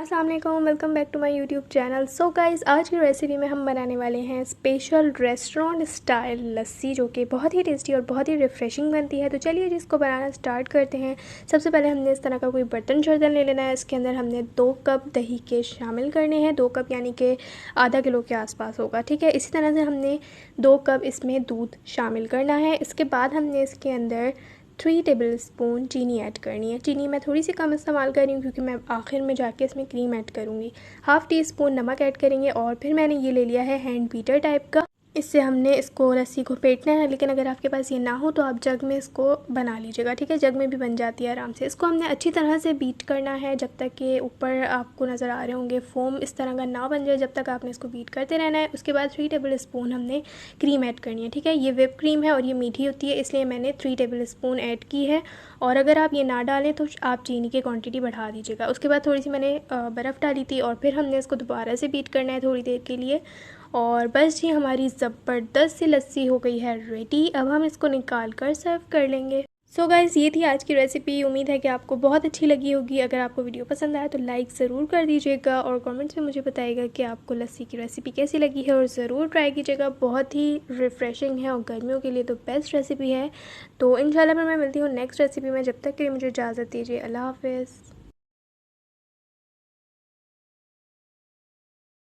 अस्सलाम वालेकुम, welcome back to my YouTube channel. So guys, आज की रेसिपी में हम बनाने वाले हैं स्पेशल रेस्टोरेंट स्टाइल लस्सी, जो कि बहुत ही टेस्टी और बहुत ही रिफ़्रेशिंग बनती है। तो चलिए जिसको बनाना स्टार्ट करते हैं। सबसे पहले हमने इस तरह का कोई बर्तन ले लेना है। इसके अंदर हमने 2 कप दही के शामिल करने हैं। 2 कप यानी कि आधा किलो के आसपास होगा, ठीक है। इसी तरह से हमने 2 कप इसमें दूध शामिल करना है। इसके बाद हमने इसके अंदर 3 टेबल स्पून चीनी ऐड करनी है। चीनी मैं थोड़ी सी कम इस्तेमाल कर रही हूँ क्योंकि मैं आखिर में जाके इसमें क्रीम ऐड करूँगी। हाफ़ टी स्पून नमक ऐड करेंगे और फिर मैंने ये ले लिया है हैंड बीटर टाइप का। इससे हमने इसको लस्सी को फेंटना है, लेकिन अगर आपके पास ये ना हो तो आप जग में इसको बना लीजिएगा, ठीक है। जग में भी बन जाती है आराम से। इसको हमने अच्छी तरह से बीट करना है जब तक कि ऊपर आपको नज़र आ रहे होंगे फोम इस तरह का ना बन जाए, जब तक आपने इसको बीट करते रहना है। उसके बाद 3 टेबल स्पून हमने क्रीम ऐड करनी है, ठीक है। ये व्हिप क्रीम है और ये मीठी होती है, इसलिए मैंने 3 टेबल स्पून ऐड की है। और अगर आप ये ना डालें तो आप चीनी की क्वांटिटी बढ़ा दीजिएगा। उसके बाद थोड़ी सी मैंने बर्फ़ डाली थी और फिर हमने इसको दोबारा से बीट करना है थोड़ी देर के लिए। और बस जी, हमारी ज़बरदस्त सी लस्सी हो गई है रेडी। अब हम इसको निकाल कर सर्व कर लेंगे। सो गाइस, ये थी आज की रेसिपी। उम्मीद है कि आपको बहुत अच्छी लगी होगी। अगर आपको वीडियो पसंद आया तो लाइक ज़रूर कर दीजिएगा और कमेंट्स में मुझे बताइएगा कि आपको लस्सी की रेसिपी कैसी लगी है, और ज़रूर ट्राई कीजिएगा। बहुत ही रिफ़्रेशिंग है और गर्मियों के लिए तो बेस्ट रेसिपी है। तो इंशाल्लाह मैं मिलती हूँ नेक्स्ट रेसिपी में। जब तक के लिए मुझे इजाज़त दीजिए। अल्लाह हाफ़िज़।